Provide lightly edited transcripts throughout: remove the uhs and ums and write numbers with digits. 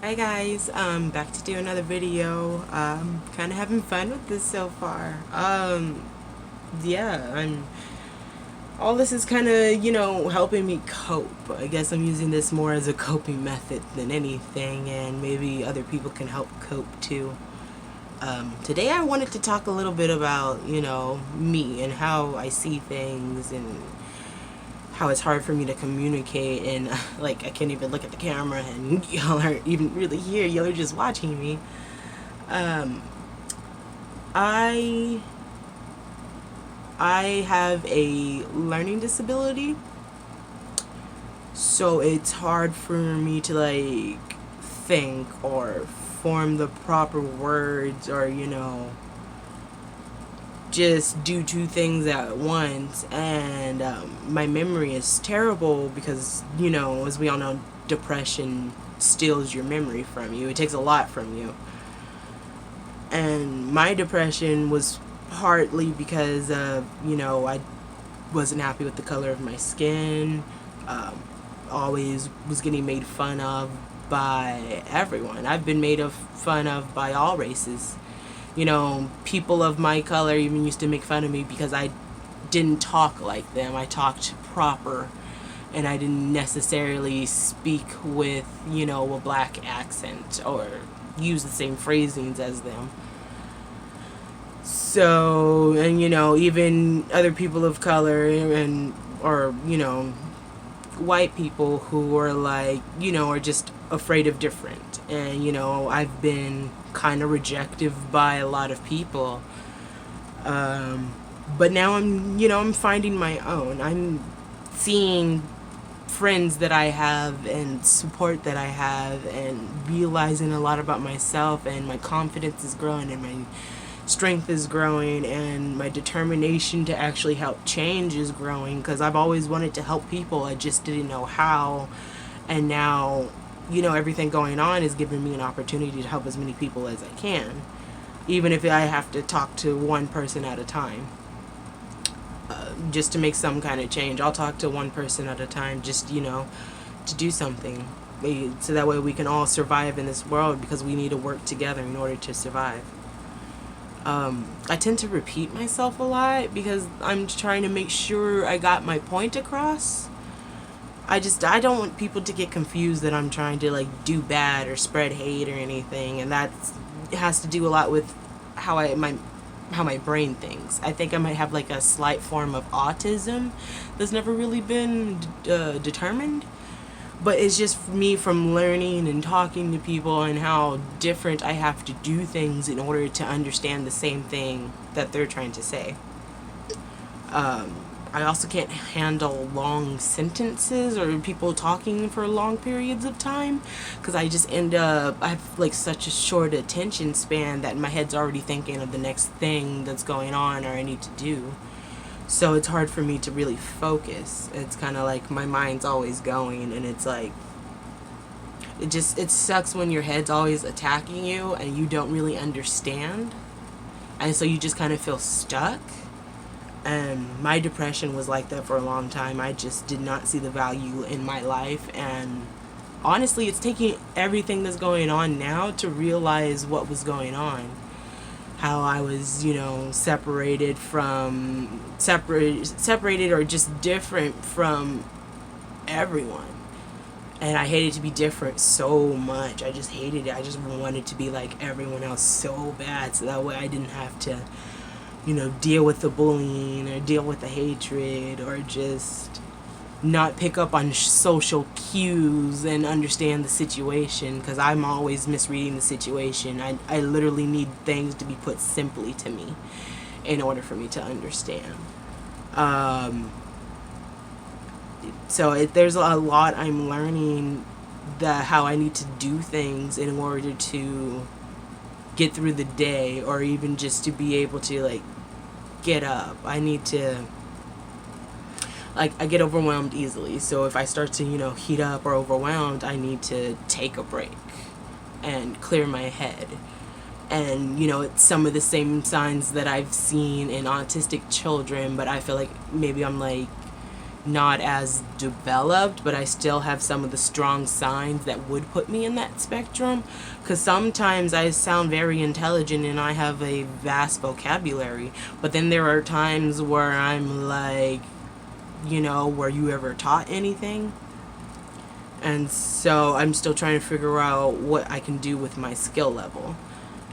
Hi guys, back to do another video. Kind of having fun with this so far. Yeah, I'm. All this is kind of, helping me cope. I guess I'm using this more as a coping method than anything, and maybe other people can help cope too. Today I wanted to talk a little bit about, me and how I see things and how it's hard for me to communicate and like I can't even look at the camera and y'all aren't even really here, y'all are just watching me. um, I I have a learning disability, so it's hard for me to like think or form the proper words or just do two things at once. And my memory is terrible because, as we all know, depression steals your memory from you. It takes a lot from you. And my depression was partly because of, I wasn't happy with the color of my skin. Um, Always was getting made fun of by everyone. I've been made of fun of by all races. People of my color even used to make fun of me because I didn't talk like them. I talked proper, and I didn't necessarily speak with, a black accent or use the same phrasings as them. So, and even other people of color and or white people who are like, are just afraid of different. And, I've been kind of rejected by a lot of people. But now I'm finding my own. I'm seeing friends that I have and support that I have and realizing a lot about myself, and my confidence is growing and my strength is growing and my determination to actually help change is growing, because I've always wanted to help people. I just didn't know how. And now, everything going on is giving me an opportunity to help as many people as I can, even if I have to talk to one person at a time. Just to make some kind of change, I'll talk to one person at a time, just, to do something. So that way we can all survive in this world, because we need to work together in order to survive. I tend to repeat myself a lot because I'm trying to make sure I got my point across. I don't want people to get confused that I'm trying to like do bad or spread hate or anything, and it has to do a lot with how my brain thinks. I think I might have like a slight form of autism that's never really been determined, but it's just me from learning and talking to people and how different I have to do things in order to understand the same thing that they're trying to say. I also can't handle long sentences or people talking for long periods of time, because I just I have like such a short attention span that my head's already thinking of the next thing that's going on or I need to do. So it's hard for me to really focus. It's kind of like my mind's always going, and it's like it sucks when your head's always attacking you and you don't really understand, and so you just kind of feel stuck. And my depression was like that for a long time. I just did not see the value in my life, and honestly it's taking everything that's going on now to realize what was going on. How I was, separated or just different from everyone. And I hated to be different so much. I just hated it. I just wanted to be like everyone else so bad, so that way I didn't have to, deal with the bullying or deal with the hatred or just not pick up on social cues and understand the situation, because I'm always misreading the situation. I literally need things to be put simply to me in order for me to understand. There's a lot I'm learning, how I need to do things in order to get through the day, or even just to be able to like get up. I need to, like, I get overwhelmed easily, so if I start to heat up or overwhelmed, I need to take a break and clear my head. And it's some of the same signs that I've seen in autistic children, but I feel like maybe I'm like not as developed, but I still have some of the strong signs that would put me in that spectrum. Because sometimes I sound very intelligent and I have a vast vocabulary, but then there are times where I'm like, were you ever taught anything? And so I'm still trying to figure out what I can do with my skill level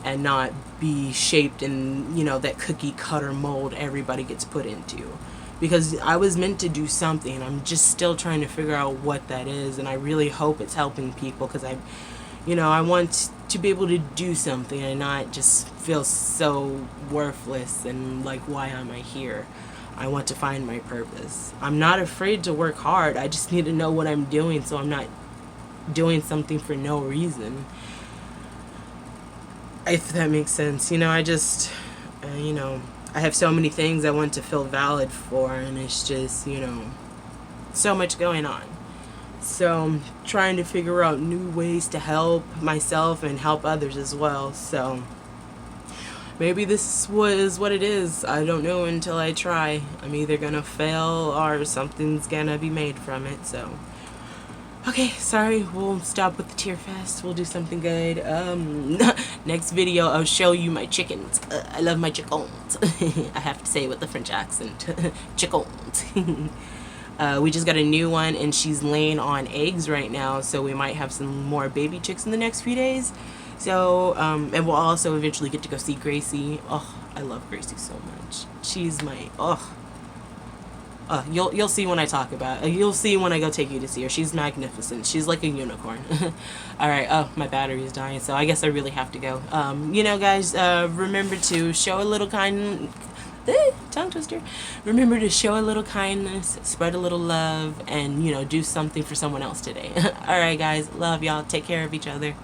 and not be shaped in, that cookie cutter mold everybody gets put into. Because I was meant to do something. I'm just still trying to figure out what that is, and I really hope it's helping people, because I want to be able to do something and not just feel so worthless and like, why am I here? I want to find my purpose. I'm not afraid to work hard. I just need to know what I'm doing so I'm not doing something for no reason. If that makes sense. I just, I have so many things I want to feel valid for, and it's just, so much going on. So I'm trying to figure out new ways to help myself and help others as well. So maybe this was what it is. I don't know until I try. I'm either gonna fail or something's gonna be made from it. So okay, sorry, we'll stop with the tear fest. We'll do something good. Next video, I'll show you my chickens. I love my chickens. I have to say it with the French accent. Chickens. We just got a new one, and she's laying on eggs right now, so we might have some more baby chicks in the next few days. So, and we'll also eventually get to go see Gracie. Oh, I love Gracie so much. She's my, you'll see when I talk about it. You'll see when I go take you to see her. She's magnificent. She's like a unicorn. Alright, my battery's dying, so I guess I really have to go. Guys, remember to show a little tongue twister. Remember to show a little kindness, spread a little love, and, do something for someone else today. Alright, guys, love y'all. Take care of each other.